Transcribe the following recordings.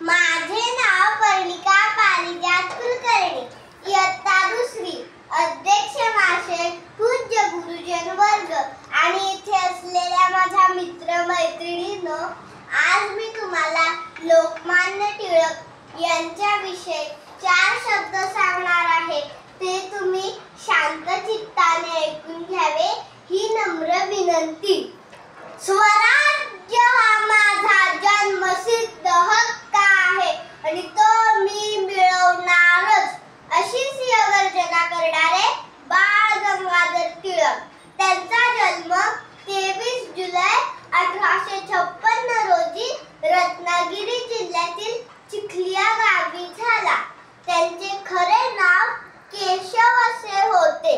माझे नाव पर्णिका पारिजात कुलकर्णी, इयत्ता दुसरी, अध्यक्ष माशे, पूज्य गुरुजन वर्ग आणि इथे असलेल्या माझ्या मित्र मैत्रिणींनो, आज मी तुम्हाला लोकमान्य टिळक यांच्याविषयी 4 शब्द सांगणार आहे. ते तुम्ही शांत चित्ताने ऐकून घ्यावे ही नम्र विनंती. स्वराज्य हा माझा जन्मसिद्ध हक्क आहे आणि तो मी मिळवणारच, अशी सिंहगर्जना करणारे बाळ गंगाधर टिळक. त्यांचा जन्म 23 जुलै 1856 रोजी रत्नागिरी जिल्ह्यातील चिखलिया गावी झाला. त्यांचे खरे नाव केशव असे होते.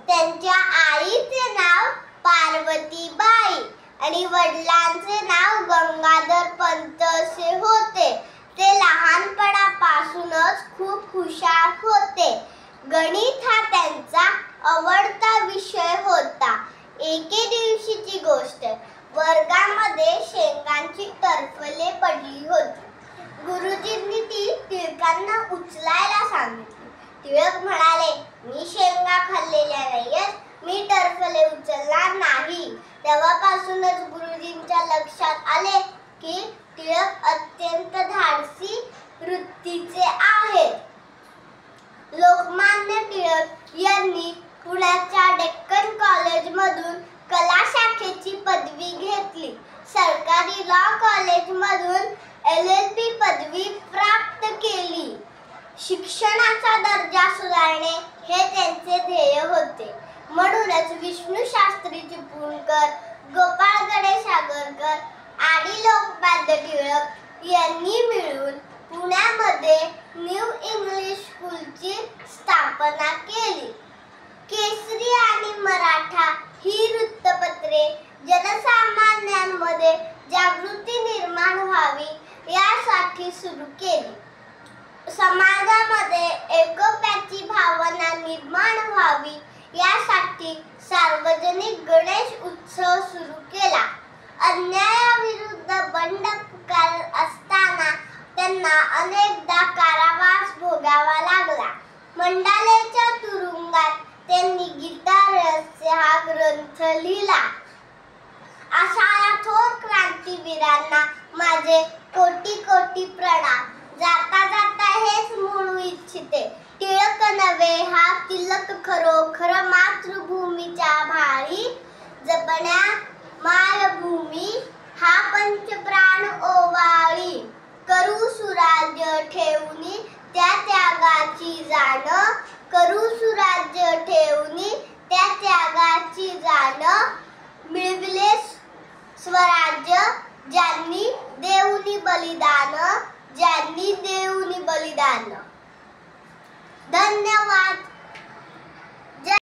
त्यांच्या आईचे नाव पार्वतीबाई आणि वडिलांचे नाव गंगाधर पंत असे होते. ते लहानपणापासूनच खूप हुशार होते. गणित हा त्यांचा आवडता विषय होता. एके दिवशीची गोष्ट, वर्गामध्ये शेंगांची टरफले पडली होती. गुरुजींनी ती टिळकांना उचलायला सांगितली. टिळक म्हणाले, मी शेंगा खाल्लेल्या नाहीयेत, मी टरफले उचलणार नाही. तेव्हापासूनच गुरुजींच्या लक्षात आले की टिळक अत्यंत धाडसी वृत्तीचे आहेत. लोकमान्य टिळक यांनी पुण्याच्या डेक्कन कॉलेजमधून कला शाखेची पदवी घेतली. सरकारी लॉ कॉलेजमधून LLB पदवी प्राप्त केली. शिक्षणाचा दर्जा सुधारणे हे त्यांचे ध्येय होते. म्हणूनच विष्णू शास्त्री चिपळूणकर, गोपाळ गणेश आगरकर आणि लोकमान्य टिळक यांनी मिळून पुण्यामध्ये न्यू इंग्लिश स्कूलची स्थापना केली. केसरी आणि मराठा ही वृत्तपत्रे जनसामान्यांमध्ये जागृती निर्माण व्हावी यासाठी सुरू केली. समाजामध्ये एकोप्याची भावना निर्माण व्हावी यासाठी सार्वजनिक गणेश उत्सव सुरू केला. अन्यायाविरुद्ध बंड पुकारत असताना त्यांना अनेकदा कारावास भोगावा लागला. मंडालेच्या तुरुंगात त्यांनी गीता रहस्य हा ग्रंथ लिहिला. अशा थोर क्रांतीवीरांना माझे कोटी कोटी प्रणाम. जाता जाता हेच म्हणू इच्छिते, टिळक नव्हे हा तिलक खरोखर मातृभूमीच्या भाळी. जपण्या मायभूमी हा पंचप्राण ओवाळी. करू सुराज्य ठेवूनी त्या त्यागाची जाण. करू सुराज्य ठेवूनी त्या त्यागाची जाण. मिळविले स्वराज्य ज्यांनी देऊनी बलिदान. ज्यांनी देऊनी बलिदान. धन्यवाद.